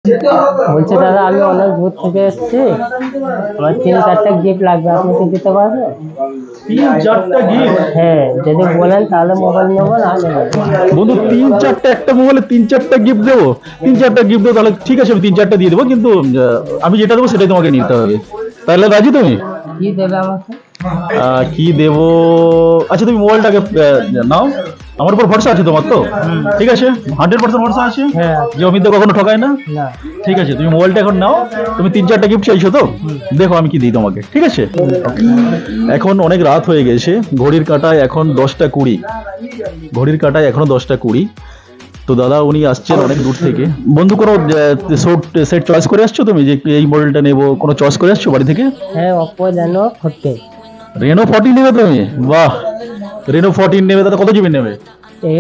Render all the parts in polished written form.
বলছে দাদা আমি অনেক দূর থেকে এসেছি, আমার 3-4টা গিফট লাগবে, আপনি কি দিতে পারবেন? 3-4টা গিফট? হ্যাঁ, যদি বলেন তাহলে মোবাইল নেবো, না নেবো। বন্ধু 3-4টা, একটা মোবাইলে 3-4টা গিফট দেবো? 3-4টা গিফট দেবো তাহলে ঠিক আছে, আমি 3-4টা দিয়ে দেবো, কিন্তু আমি যেটা দেবো সেটাই তোমাকে নিতে হবে। তাহলে রাজি তুমি? কি দেবে আমাকে? কি দেবো? আচ্ছা তুমি মোবাইলটাকে নাও, আমার উপর ভরসা আছে তোমার তো? ঠিক আছে, 100% ভরসা আছে যে অমিত দা কখনো ঠকায় না? না। ঠিক আছে, তুমি মোবাইলটা এখন নাও। তুমি 3-4টা গিফট চাইছো তো, দেখো আমি কি দিই তোমাকে, ঠিক আছে? এখন অনেক রাত হয়ে গেছে, ঘড়ির কাঁটায় এখন 10টা 20, ঘড়ির কাঁটায় এখনো 10টা 20। তো দাদা উনি আসছেন অনেক দূর থেকে। বন্ধু কোনো সেট চয়েস করে আসছো তুমি, যে এই মডেলটা নেবো, কোনো চয়েস করে আসছো বাড়ি থেকে? হ্যাঁ, Oppo Reno 14। রেনো 14 নেবে তুমি? বাহ, রেনো 14 নেবে দাদা। কত জিবি নেবে?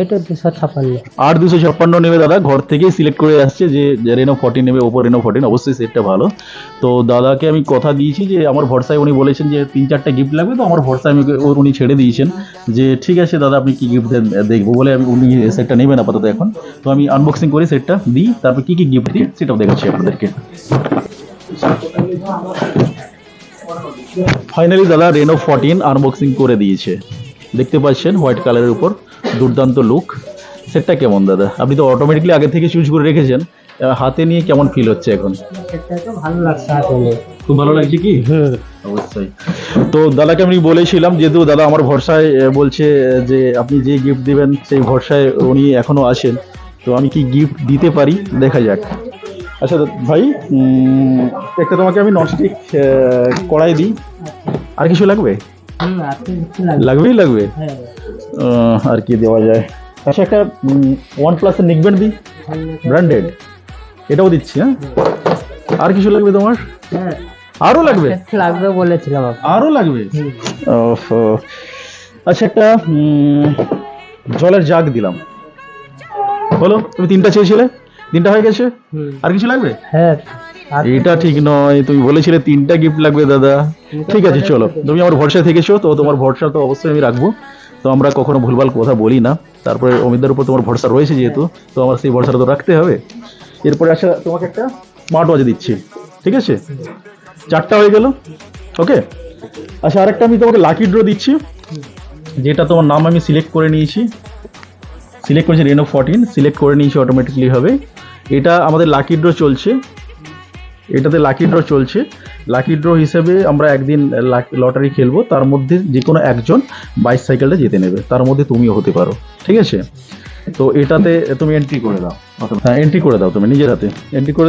এটা 256। আর 256 নেবে দাদা। ঘর থেকেই সিলেক্ট করে আসছে যে রেনো 14 নেবে, ওপো রেনো 14। অবশ্যই সেটটা ভালো। তো দাদাকে আমি কথা দিয়েছি যে আমার ভরসায়, উনি বলেছেন যে 3-4টা গিফট লাগবে, তো আমার ভরসায় আমি উনি ছেড়ে দিয়েছেন যে ঠিক আছে দাদা আপনি কি গিফট দেন দেখবো বলে, আমি উনি সেটটা নেবেন আপাতত এখন। তো আমি আনবক্সিং করে সেটটা দিই, তারপর কি কি গিফট দিই সেটাও দেখাচ্ছি আপনাদেরকে। ফাইনালি দাদা রেনো 14 আনবক্সিং করে দিয়েছে, দেখতে পাচ্ছেন হোয়াইট কালারের উপর, দুর্দান্ত লুক। সেটটা কেমন দাদা? আপনি তো অটোমেটিকলি আগে থেকে চুজ করে রেখেছেন, হাতে নিয়ে কেমন ফিল হচ্ছে এখন? এটা তো ভালো লাগছে হাতে নিয়ে। খুব ভালো লাগছে কি? অবশ্যই। তো দাদাকে আমি বলেছিলাম, যেহেতু দাদা আমার ভরসায় বলছে যে আপনি যে গিফট দিবেন সেই ভরসায় উনি এখনো আছেন, তো আমি কি গিফট দিতে পারি দেখা যাক। আচ্ছা ভাই, একটা তোমাকে আমি ননস্টিক কড়াই দিই। আর কিছু লাগবে? লাগবেই লাগবে। আর কি দেওয়া যায়? আচ্ছা একটা OnePlus এর নেকব্যান্ড দিই, ব্র্যান্ডেড, এটাও দিচ্ছি। হ্যাঁ, আর কিছু লাগবে তোমার? আরো লাগবে? লাগবে বলেছিলাম। আরো লাগবে? আচ্ছা একটা জলের জাগ দিলাম। বলো, তুমি 3টা চেয়েছিলে, 3টা হয়ে গেছে। আর কিছু লাগবে? হ্যাঁ। এটা ঠিক নয়, তুমি বলেছিলে 3টা গিফট লাগবে দাদা। ঠিক আছে চলো, তুমি আমার ভরসা থেকেছো, তো তোমার ভরসা তো অবশ্যই আমি রাখবো। তো আমরা কখনো ভুলভাল কথা বলি না, তারপরে অমিতদার উপর তোমার ভরসা রয়েছে যেহেতু, তো আমার সেই ভরসাটা তো রাখতে হবে। এরপরে আচ্ছা তোমাকে একটা স্মার্ট ওয়াচ দিচ্ছি, ঠিক আছে? 4টা হয়ে গেল, ওকে। আচ্ছা আরেকটা আমি তোমাকে লাকি ড্র দিচ্ছি, যেটা তোমার নাম আমি সিলেক্ট করে নিয়েছি, সিলেক্ট করেছি রেনো 14, সিলেক্ট করে নিয়েছি অটোমেটিকলি হবে। এটা আমাদের লাকি ড্র চলছে, এটাতে লাকি ড্র চলছে। লাকি ড্র হিসেবে আমরা একদিন লটারি খেলবো, তার মধ্যে যে কোনো একজন বাইসাইকেলটা জিতে নেবে, তার মধ্যে তুমিও হতে পারো, ঠিক আছে? তো এটাতে তুমি এন্ট্রি করে দাও। হ্যাঁ এন্ট্রি করে দাও, তুমি নিজের হাতে এন্ট্রি করে দিও।